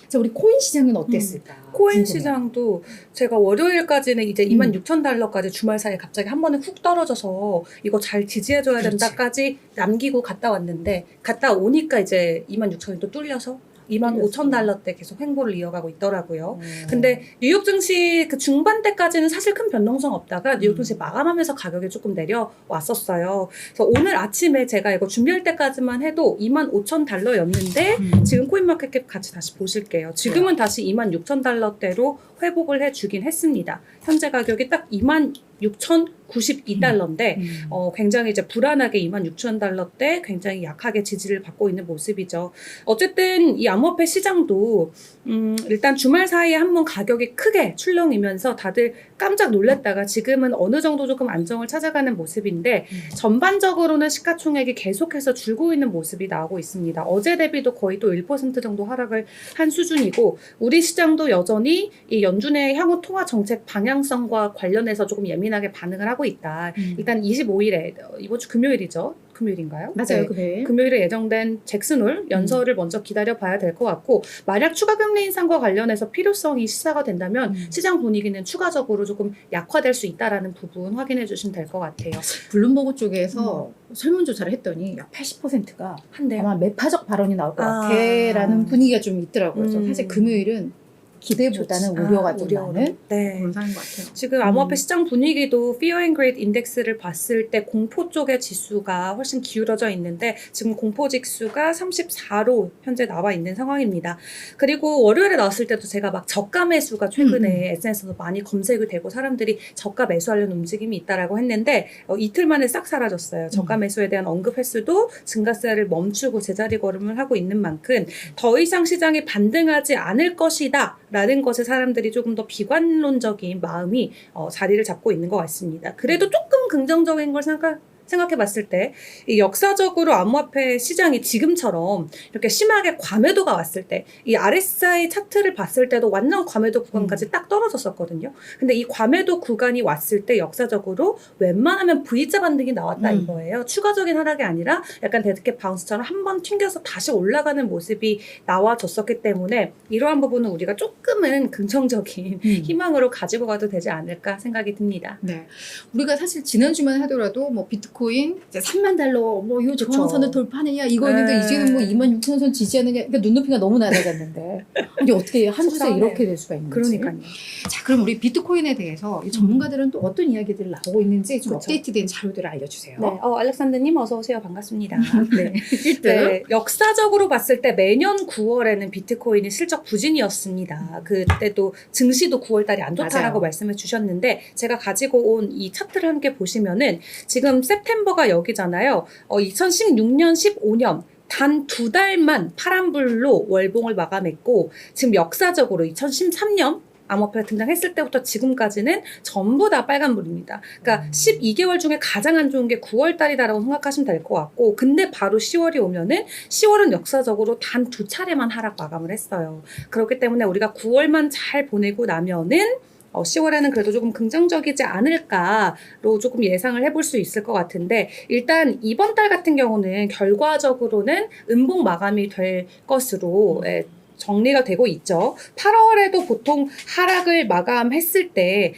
자, 우리 코인 시장은 어땠을까? 코인 궁금해요. 시장도 제가 월요일까지는 이제 26,000달러까지 주말 사이에 갑자기 한 번에 훅 떨어져서 이거 잘 지지해줘야 그렇지. 된다까지 남기고 갔다 왔는데 갔다 오니까 이제 26,000이 또 뚫려서 25,000달러대 계속 횡보를 이어가고 있더라고요. 근데 뉴욕 증시 그 중반대까지는 사실 큰 변동성 없다가 뉴욕 증시 마감하면서 가격이 조금 내려왔었어요. 그래서 오늘 아침에 제가 이거 준비할 때까지만 해도 25,000달러였는데 지금 코인마켓캡 같이 다시 보실게요. 지금은 다시 26,000달러대로 회복을 해주긴 했습니다. 현재 가격이 딱 26,092달러인데 굉장히 이제 불안하게 26,000달러대 굉장히 약하게 지지를 받고 있는 모습이죠. 어쨌든 이 암호화폐 시장도 일단 주말 사이에 한번 가격이 크게 출렁이면서 다들 깜짝 놀랐다가 지금은 어느 정도 조금 안정을 찾아가는 모습인데 전반적으로는 시가총액이 계속해서 줄고 있는 모습이 나오고 있습니다. 어제 대비도 거의 또 1% 정도 하락을 한 수준이고 우리 시장도 여전히 이 연준의 향후 통화 정책 방향성과 관련해서 조금 예민하게 반응을 하고 있다. 일단 25일에 이번 주 금요일이죠. 금요일인가요? 맞아요, 네. 금요일. 금요일에 예정된 잭슨홀 연설을 먼저 기다려봐야 될 것 같고 만약 추가 금리 인상과 관련해서 필요성이 시사가 된다면 시장 분위기는 추가적으로 조금 약화될 수 있다라는 부분 확인해 주시면 될 것 같아요. 블룸버그 쪽에서 설문조사를 했더니 80%가 한데요. 아마 매파적 발언이 나올 것 아. 같아라는 분위기가 좀 있더라고요. 그래서 음. 사실 금요일은 기대보다는 좋지. 우려가 좀 우려로. 많은 네. 그런 상황인 것 같아요. 지금 암호화폐 시장 분위기도 Fear and Greed 인덱스를 봤을 때 공포 쪽의 지수가 훨씬 기울어져 있는데 지금 공포 지수가 34로 현재 나와 있는 상황입니다. 그리고 월요일에 나왔을 때도 제가 막 저가 매수가 최근에 SNS에서 많이 검색이 되고 사람들이 저가 매수하려는 움직임이 있다라고 했는데 이틀 만에 싹 사라졌어요. 저가 매수에 대한 언급 횟수도 증가세를 멈추고 제자리 걸음을 하고 있는 만큼 더 이상 시장이 반등하지 않을 것이다 라는 것에 사람들이 조금 더 비관론적인 마음이 자리를 잡고 있는 것 같습니다. 그래도 조금 긍정적인 걸 생각해 봤을 때 이 역사적으로 암호화폐 시장이 지금처럼 이렇게 심하게 과매도가 왔을 때 이 RSI 차트를 봤을 때도 완전 과매도 구간까지 딱 떨어졌었거든요. 근데 이 과매도 구간이 왔을 때 역사적으로 웬만하면 V자 반등이 나왔다 이거예요. 추가적인 하락이 아니라 약간 데드캣 바운스처럼 한번 튕겨서 다시 올라가는 모습이 나와줬었기 때문에 이러한 부분은 우리가 조금은 긍정적인 희망으로 가지고 가도 되지 않을까 생각이 듭니다. 네, 우리가 사실 지난주만 하더라도 뭐 비트코인 이제 3만 달러 뭐이 그쵸. 저항선을 돌파하느냐 이거 했는데 네. 이제는 뭐 26,000선 지지하는 게 그러니까 눈높이가 너무 낮아졌는데 아니 어떻게 한 주에 속상하네요. 이렇게 될 수가 있는지. 그러니까요. 자, 그럼 우리 비트코인에 대해서 이 전문가들은 또 어떤 이야기들이 나오고 있는지 좀 그쵸. 업데이트된 자료들을 알려주세요. 네, 알렉산드님 어서 오세요. 반갑습니다. 네. 네, 역사적으로 봤을 때 매년 9월에는 비트코인이 실적 부진이었습니다. 그때도 증시도 9월달이 안 좋다라고 맞아요. 말씀해 주셨는데 제가 가지고 온 이 차트를 함께 보시면은 지금 september가 여기잖아요. 2016년, 15년 단 2달만 파란불로 월봉을 마감했고 지금 역사적으로 2013년 암호화폐가 등장했을 때부터 지금까지는 전부 다 빨간불입니다. 그러니까 12개월 중에 가장 안 좋은 게 9월달이다라고 생각하시면 될 것 같고 근데 바로 10월이 오면은 10월은 역사적으로 단 2차례만 하락 마감을 했어요. 그렇기 때문에 우리가 9월만 잘 보내고 나면은 10월에는 그래도 조금 긍정적이지 않을까로 조금 예상을 해볼 수 있을 것 같은데 일단 이번 달 같은 경우는 결과적으로는 음봉 마감이 될 것으로 정리가 되고 있죠. 8월에도 보통 하락을 마감했을 때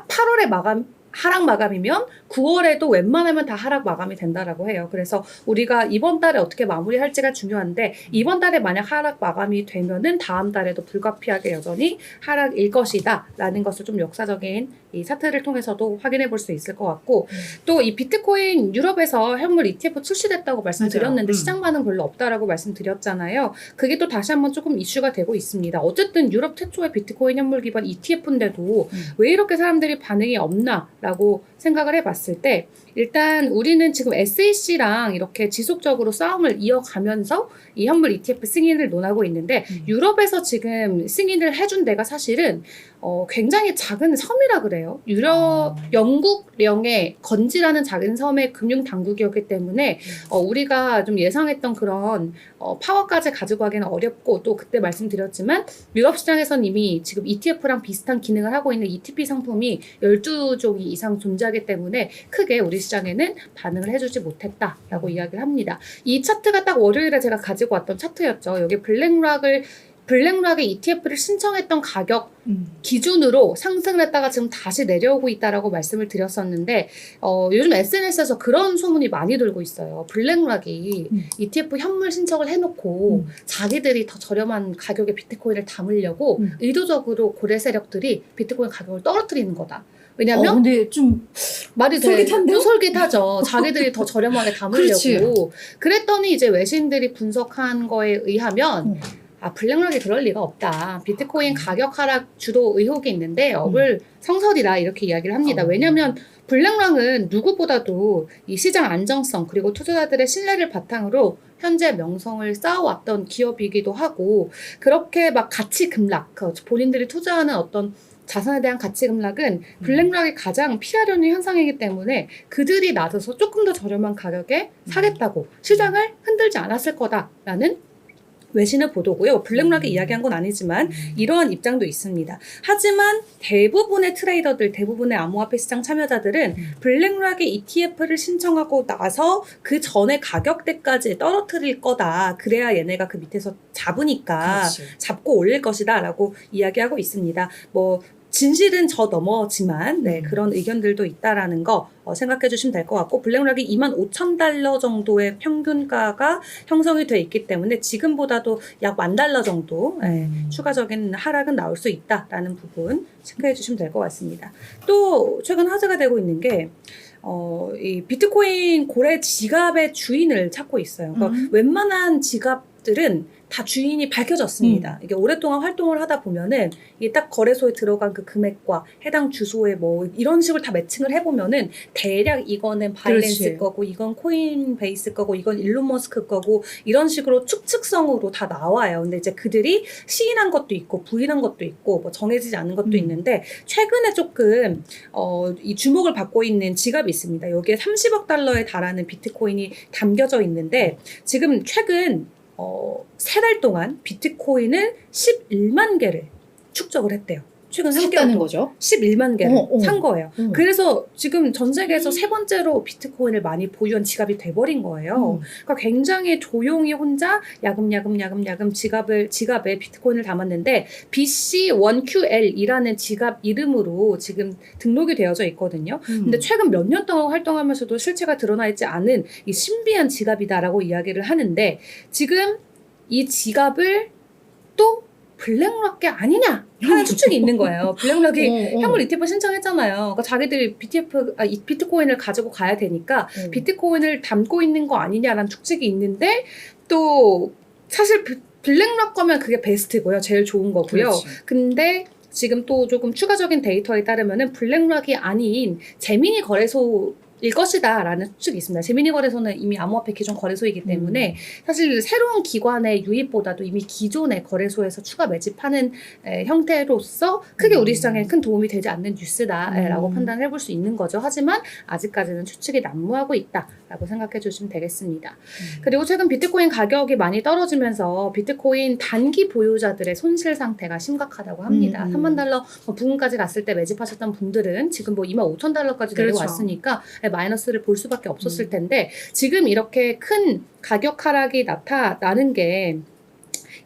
8월에 하락 마감이면 9월에도 웬만하면 다 하락 마감이 된다라고 해요. 그래서 우리가 이번 달에 어떻게 마무리할지가 중요한데 이번 달에 만약 하락 마감이 되면은 다음 달에도 불가피하게 여전히 하락일 것이다 라는 것을 좀 역사적인 이 차트를 통해서도 확인해 볼 수 있을 것 같고 또 이 비트코인 유럽에서 현물 ETF 출시됐다고 말씀드렸는데 시장 반응 별로 없다라고 말씀드렸잖아요. 그게 또 다시 한번 조금 이슈가 되고 있습니다. 어쨌든 유럽 최초의 비트코인 현물 기반 ETF인데도 왜 이렇게 사람들이 반응이 없나라고 생각을 해봤을 때 일단 우리는 지금 SEC랑 이렇게 지속적으로 싸움을 이어가면서 이 현물 ETF 승인을 논하고 있는데 유럽에서 지금 승인을 해준 데가 사실은 굉장히 작은 섬이라 그래요. 영국령의 건지라는 작은 섬의 금융 당국이었기 때문에 우리가 좀 예상했던 그런 파워까지 가지고 가기는 어렵고 또 그때 말씀드렸지만 유럽 시장에선 이미 지금 ETF랑 비슷한 기능을 하고 있는 ETP 상품이 12종이 이상 존재하기 때문에 크게 우리 시장에는 반응을 해주지 못했다라고 이야기를 합니다. 이 차트가 딱 월요일에 제가 가지고 왔던 차트였죠. 여기 블랙락을 블랙락의 ETF를 신청했던 가격 기준으로 상승을 했다가 지금 다시 내려오고 있다라고 말씀을 드렸었는데 요즘 SNS에서 그런 소문이 많이 돌고 있어요. 블랙락이 ETF 현물 신청을 해놓고 자기들이 더 저렴한 가격의 비트코인을 담으려고 의도적으로 고래 세력들이 비트코인 가격을 떨어뜨리는 거다. 왜냐면 근데 좀 말이 솔깃한데요? 솔깃하죠. 자기들이 더 저렴하게 담으려고. 그랬더니 이제 외신들이 분석한 거에 의하면 블랙락이 그럴 리가 없다. 비트코인 가격 하락 주도 의혹이 있는데 성설이라 이렇게 이야기를 합니다. 왜냐하면 블랙락은 누구보다도 이 시장 안정성 그리고 투자자들의 신뢰를 바탕으로 현재 명성을 쌓아왔던 기업이기도 하고 그렇게 막 가치 급락, 본인들이 투자하는 어떤 자산에 대한 가치 급락은 블랙락이 가장 피하려는 현상이기 때문에 그들이 나서서 조금 더 저렴한 가격에 사겠다고 시장을 흔들지 않았을 거다라는 외신의 보도고요. 블랙락이 이야기한 건 아니지만 이러한 입장도 있습니다. 하지만 대부분의 트레이더들, 대부분의 암호화폐 시장 참여자들은 블랙락의 ETF를 신청하고 나서 그 전에 가격대까지 떨어뜨릴 거다. 그래야 얘네가 그 밑에서 잡으니까 잡고 올릴 것이다 라고 이야기하고 있습니다. 진실은 저 너머지만 그런 의견들도 있다라는 거 생각해 주시면 될 것 같고 블랙락이 25,000달러 정도의 평균가가 형성이 돼 있기 때문에 지금보다도 약 $10,000 정도 추가적인 하락은 나올 수 있다라는 부분 체크해 주시면 될 것 같습니다. 또 최근 화제가 되고 있는 게 이 비트코인 고래 지갑의 주인을 찾고 있어요. 그러니까 웬만한 지갑들은 다 주인이 밝혀졌습니다. 이게 오랫동안 활동을 하다 보면은 이게 딱 거래소에 들어간 그 금액과 해당 주소에 이런 식으로 다 매칭을 해보면은 대략 이거는 바이낸스 거고 이건 코인베이스 거고 이건 일론 머스크 거고 이런 식으로 추측성으로 다 나와요. 근데 이제 그들이 시인한 것도 있고 부인한 것도 있고 정해지지 않은 것도 있는데 최근에 조금 이 주목을 받고 있는 지갑이 있습니다. 여기에 30억 달러에 달하는 비트코인이 담겨져 있는데 지금 최근 3달 동안 비트코인을 11만 개를 축적을 했대요. 최근 3개월 거죠? 11만 개를 산 거예요. 그래서 지금 전 세계에서 세 번째로 비트코인을 많이 보유한 지갑이 돼버린 거예요. 그러니까 굉장히 조용히 혼자 야금야금 지갑에 비트코인을 담았는데 BC1QL이라는 지갑 이름으로 지금 등록이 되어져 있거든요. 근데 최근 몇 년 동안 활동하면서도 실체가 드러나 있지 않은 이 신비한 지갑이다라고 이야기를 하는데 지금 이 지갑을 또 블랙락이 아니냐 하는 추측이 있는 거예요. 블랙락이 현물 ETF 신청했잖아요. 그러니까 자기들이 비트코인을 가지고 가야 되니까 비트코인을 담고 있는 거 아니냐라는 추측이 있는데 또 사실 블랙락 거면 그게 베스트고요. 제일 좋은 거고요. 근데 지금 또 조금 추가적인 데이터에 따르면은 블랙락이 아닌 제미니 거래소 일 것이다 라는 추측이 있습니다. 제미니 거래소는 이미 암호화폐 기존 거래소이기 때문에 사실 새로운 기관의 유입보다도 이미 기존의 거래소에서 추가 매집하는 형태로서 크게 우리 시장에 큰 도움이 되지 않는 뉴스다라고 판단을 해볼 수 있는 거죠. 하지만 아직까지는 추측이 난무하고 있다라고 생각해 주시면 되겠습니다. 그리고 최근 비트코인 가격이 많이 떨어지면서 비트코인 단기 보유자들의 손실 상태가 심각하다고 합니다. 3만 달러 부근까지 갔을 때 매집하셨던 분들은 지금 25,000달러까지 내려왔으니까 마이너스를 볼 수밖에 없었을 텐데 지금 이렇게 큰 가격 하락이 나타나는 게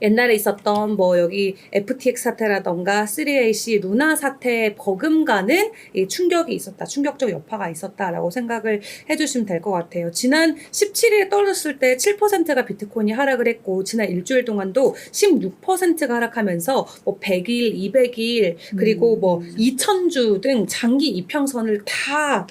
옛날에 있었던 여기 FTX 사태라던가 3AC 루나 사태에 버금가는 이 충격이 있었다. 충격적 여파가 있었다라고 생각을 해주시면 될 것 같아요. 지난 17일에 떨어졌을 때 7%가 비트코인이 하락을 했고 지난 일주일 동안도 16%가 하락하면서 100일, 200일 그리고 2000주 등 장기 이평선을 다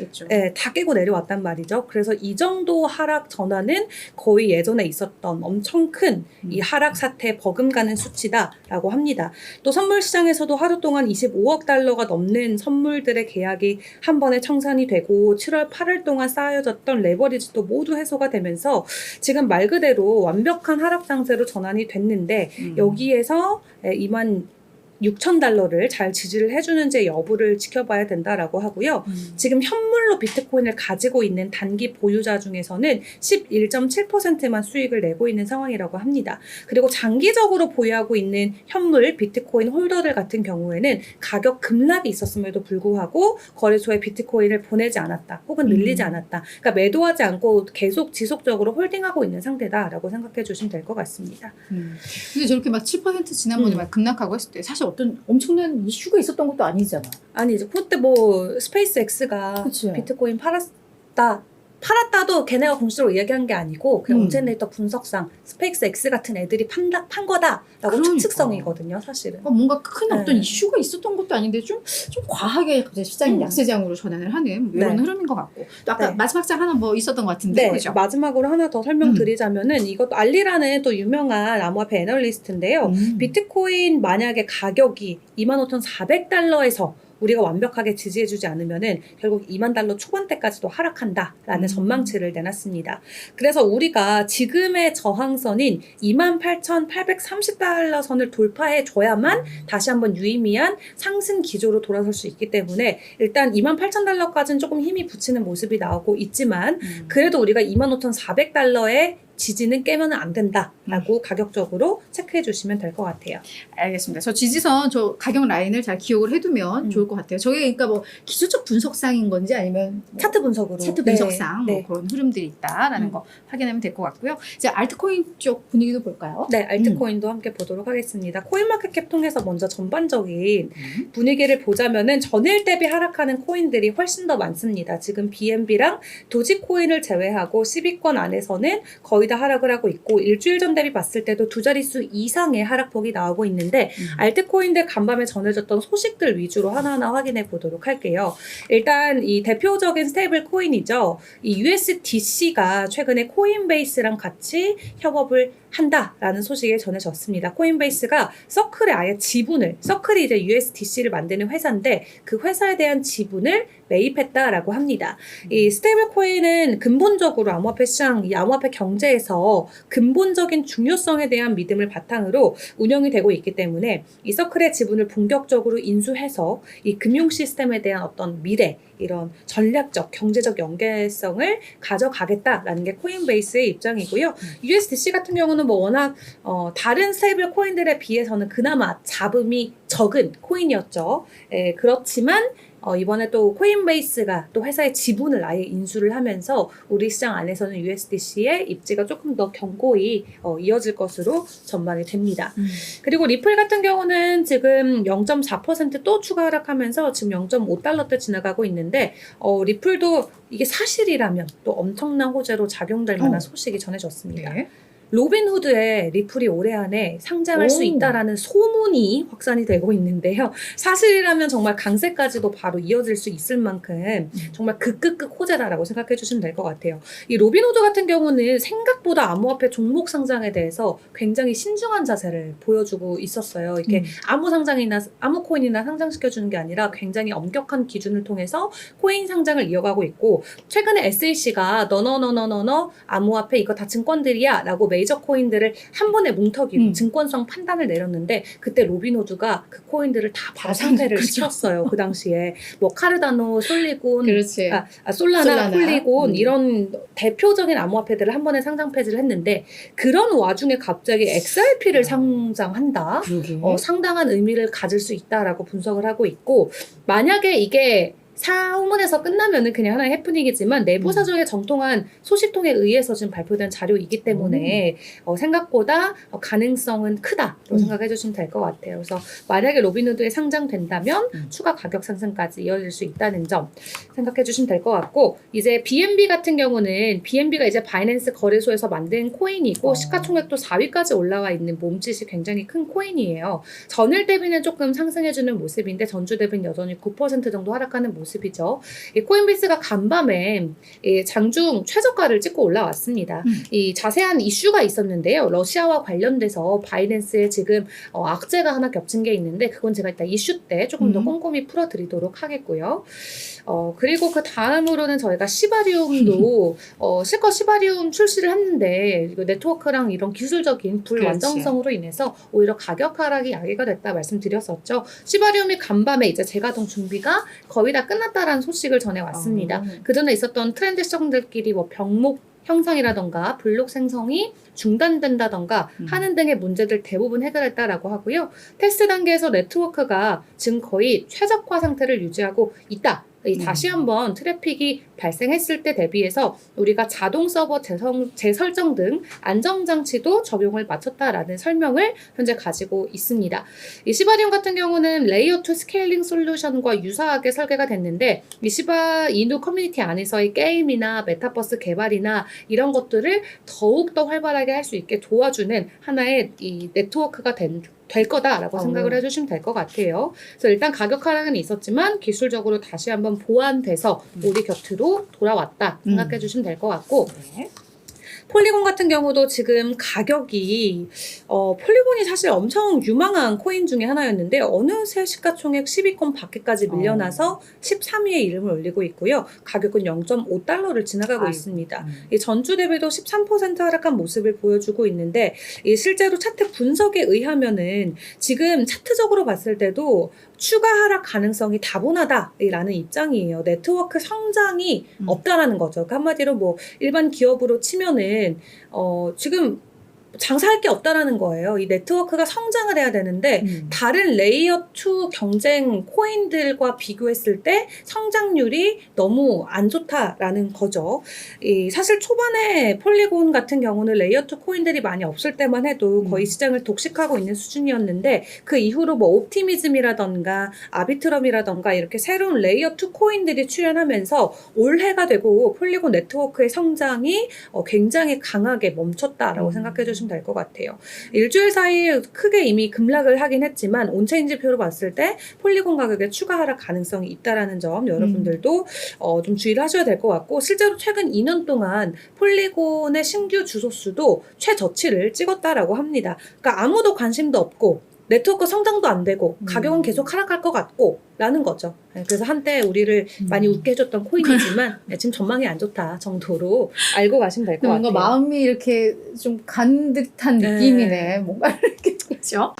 깨고 내려왔단 말이죠. 그래서 이 정도 하락 전환은 거의 예전에 있었던 엄청 큰 이 하락 사태 버금가는 수치다라고 합니다. 또 선물 시장에서도 하루 동안 25억 달러가 넘는 선물들의 계약이 한 번에 청산이 되고 7월, 8월 동안 쌓여졌던 레버리지도 모두 해소가 되면서 지금 말 그대로 완벽한 하락 장세로 전환이 됐는데 여기에서 $6,000를 잘 지지를 해주는지 여부를 지켜봐야 된다라고 하고요. 지금 현물로 비트코인을 가지고 있는 단기 보유자 중에서는 11.7%만 수익을 내고 있는 상황이라고 합니다. 그리고 장기적으로 보유하고 있는 현물 비트코인 홀더들 같은 경우에는 가격 급락이 있었음에도 불구하고 거래소에 비트코인을 보내지 않았다 혹은 늘리지 않았다. 그러니까 매도하지 않고 계속 지속적으로 홀딩하고 있는 상태다라고 생각해 주시면 될 것 같습니다. 근데 저렇게 막 7% 지난번에 막 급락하고 했을 때 사실 어떤 엄청난 이슈가 있었던 것도 아니잖아. 아니 이제 그때 뭐 스페이스 X가 그치. 비트코인 팔았다도 걔네가 공식적으로 이야기한 게 아니고 그냥 온체인데이터 분석상 스페이스 X 같은 애들이 판 거다라고 그러니까. 추측성이거든요, 사실은. 뭔가 큰 어떤 네. 이슈가 있었던 것도 아닌데 좀 과하게 갑자기 시장이 약세장으로 전환을 하는 이런 네. 흐름인 것 같고 또 아까 네. 마지막 장 하나 뭐 있었던 것 같은데 네, 그죠? 마지막으로 하나 더 설명드리자면은 이것도 알리라는 또 유명한 암호화폐 애널리스트인데요. 비트코인 만약에 가격이 25,400달러에서 우리가 완벽하게 지지해주지 않으면은 결국 $20,000 초반대까지도 하락한다라는 전망치를 내놨습니다. 그래서 우리가 지금의 저항선인 28,830달러 선을 돌파해줘야만 다시 한번 유의미한 상승 기조로 돌아설 수 있기 때문에 일단 28,000달러까지는 조금 힘이 붙이는 모습이 나오고 있지만 그래도 우리가 25,400달러의 지지는 깨면 안 된다라고 가격적으로 체크해 주시면 될 것 같아요. 알겠습니다. 저 지지선 저 가격 라인을 잘 기억을 해두면 좋을 것 같아요. 저게 그러니까 뭐 기술적 분석상인 건지 아니면 뭐 차트 분석으로. 차트 분석상 네. 뭐 그런 흐름들이 있다라는 거 확인하면 될 것 같고요. 이제 알트코인 쪽 분위기도 볼까요? 네, 알트코인도 함께 보도록 하겠습니다. 코인마켓캡 통해서 먼저 전반적인 분위기를 보자면은 전일 대비 하락하는 코인들이 훨씬 더 많습니다. 지금 BNB랑 도지코인을 제외하고 10위권 안에서는 거의 다 하락을 하고 있고 일주일 전 대비 봤을 때도 두 자릿수 이상의 하락폭이 나오고 있는데 알트코인들 간밤에 전해졌던 소식들 위주로 하나하나 확인해 보도록 할게요. 일단 이 대표적인 스테이블 코인이죠. 이 USDC가 최근에 코인베이스랑 같이 협업을 한다라는 소식이 전해졌습니다. 코인베이스가 서클에 아예 지분을, 서클이 이제 USDC를 만드는 회사인데 그 회사에 대한 지분을 매입했다라고 합니다. 이 스테이블 코인은 근본적으로 암호화폐 시장, 이 암호화폐 경제에서 근본적인 중요성에 대한 믿음을 바탕으로 운영이 되고 있기 때문에 이 서클의 지분을 본격적으로 인수해서 이 금융 시스템에 대한 어떤 미래, 이런 전략적, 경제적 연계성을 가져가겠다라는 게 코인베이스의 입장이고요. USDC 같은 경우는 뭐 워낙 다른 스테이블 코인들에 비해서는 그나마 잡음이 적은 코인이었죠. 그렇지만 이번에 또 코인베이스가 또 회사의 지분을 아예 인수를 하면서 우리 시장 안에서는 USDC의 입지가 조금 더 견고히 이어질 것으로 전망이 됩니다. 그리고 리플 같은 경우는 지금 0.4% 추가 하락하면서 지금 0.5달러대 지나가고 있는데 리플도 이게 사실이라면 또 엄청난 호재로 작용될 만한 소식이 전해졌습니다. 네. 로빈후드에 리플이 올해 안에 상장할 수 있다라는 소문이 확산이 되고 있는데요. 사실이라면 정말 강세까지도 바로 이어질 수 있을 만큼 정말 극극극 호재다라고 생각해 주시면 될 것 같아요. 이 로빈후드 같은 경우는 생각보다 암호화폐 종목 상장에 대해서 굉장히 신중한 자세를 보여주고 있었어요. 이렇게 아무 상장이나 아무 코인이나 상장시켜주는 게 아니라 굉장히 엄격한 기준을 통해서 코인 상장을 이어가고 있고 최근에 SEC가 너너 암호화폐 이거 다 증권들이야 라고 메이저 코인들을 한 번에 뭉터기로 증권성 판단을 내렸는데 그때 로빈후드가 그 코인들을 다 바로 상패를 시켰어요. 그 당시에 뭐 카르다노, 솔리곤, 그렇지. 솔라나, 폴리곤 이런 대표적인 암호화폐들을 한 번에 상장 폐지를 했는데 그런 와중에 갑자기 XRP를 상장한다. 상당한 의미를 가질 수 있다라고 분석을 하고 있고 만약에 이게 사문에서 끝나면은 그냥 하나의 해프닝이지만 내부 사정에 정통한 소식통에 의해서 지금 발표된 자료이기 때문에 생각보다 가능성은 크다고 생각해 주시면 될 것 같아요. 그래서 만약에 로빈후드에 상장된다면 추가 가격 상승까지 이어질 수 있다는 점 생각해 주시면 될 것 같고 이제 BNB 같은 경우는 BNB가 이제 바이낸스 거래소에서 만든 코인이고 시가총액도 4위까지 올라와 있는 몸짓이 굉장히 큰 코인이에요. 전일 대비는 조금 상승해 주는 모습인데 전주 대비는 여전히 9% 정도 하락하는 모습이죠. 이 코인베이스가 간밤에 이 장중 최저가를 찍고 올라왔습니다. 이 자세한 이슈가 있었는데요. 러시아와 관련돼서 바이낸스에 지금 악재가 하나 겹친 게 있는데 그건 제가 이따 이슈 때 조금 더 꼼꼼히 풀어드리도록 하겠고요. 그리고 그 다음으로는 저희가 시바리움도 실컷 시바리움 출시를 했는데 이거 네트워크랑 이런 기술적인 불완전성으로 인해서 오히려 가격 하락이 야기가 됐다 말씀드렸었죠. 시바리움이 간밤에 이제 재가동 준비가 거의 다 끝났다라는 소식을 전해왔습니다. 그전에 있었던 트렌드 시장들끼리 뭐 병목 형성이라던가 블록 생성이 중단된다던가 하는 등의 문제들 대부분 해결했다라고 하고요. 테스트 단계에서 네트워크가 지금 거의 최적화 상태를 유지하고 있다. 다시 한번 트래픽이 발생했을 때 대비해서 우리가 자동 서버 재설정 등 안정장치도 적용을 마쳤다라는 설명을 현재 가지고 있습니다. 이 시바리움 같은 경우는 레이어 2 스케일링 솔루션과 유사하게 설계가 됐는데 이 시바 이누 커뮤니티 안에서의 게임이나 메타버스 개발이나 이런 것들을 더욱더 활발하게 할 수 있게 도와주는 하나의 이 네트워크가 될 거다라고 생각을 해주시면 될 것 같아요. 그래서 일단 가격 하락은 있었지만 기술적으로 다시 한번 보완돼서 우리 곁으로 돌아왔다 생각해 주시면 될 것 같고 네. 폴리곤 같은 경우도 지금 가격이 폴리곤이 사실 엄청 유망한 코인 중에 하나였는데 어느새 시가총액 10위권 밖에까지 밀려나서 13위에 이름을 올리고 있고요. 가격은 0.5달러를 지나가고 있습니다. 이 전주 대비도 13% 하락한 모습을 보여주고 있는데 이 실제로 차트 분석에 의하면은 지금 차트적으로 봤을 때도 추가 하락 가능성이 다분하다라는 입장이에요. 네트워크 성장이 없다라는 거죠. 그 한마디로 뭐 일반 기업으로 치면은 지금 장사할 게 없다라는 거예요. 이 네트워크가 성장을 해야 되는데 다른 레이어 2 경쟁 코인들과 비교했을 때 성장률이 너무 안 좋다라는 거죠. 사실 초반에 폴리곤 같은 경우는 레이어 2 코인들이 많이 없을 때만 해도 거의 시장을 독식하고 있는 수준이었는데 그 이후로 뭐 옵티미즘이라던가 아비트럼이라던가 이렇게 새로운 레이어 2 코인들이 출현하면서 올해가 되고 폴리곤 네트워크의 성장이 굉장히 강하게 멈췄다라고 생각해 주시면 될 것 같아요. 일주일 사이에 크게 이미 급락을 하긴 했지만 온체인지표로 봤을 때 폴리곤 가격의 추가 하락 가능성이 있다라는 점 여러분들도 좀 주의를 하셔야 될 것 같고 실제로 최근 2년 동안 폴리곤의 신규 주소 수도 최저치를 찍었다라고 합니다. 그러니까 아무도 관심도 없고 네트워크 성장도 안 되고 가격은 계속 하락할 것 같고 라는 거죠. 그래서 한때 우리를 많이 웃게 해줬던 코인이지만 지금 전망이 안 좋다 정도로 알고 가시면 될 것 같아요. 뭔가 마음이 이렇게 좀 간 듯한 느낌이네. 뭔가 이렇게 그렇죠?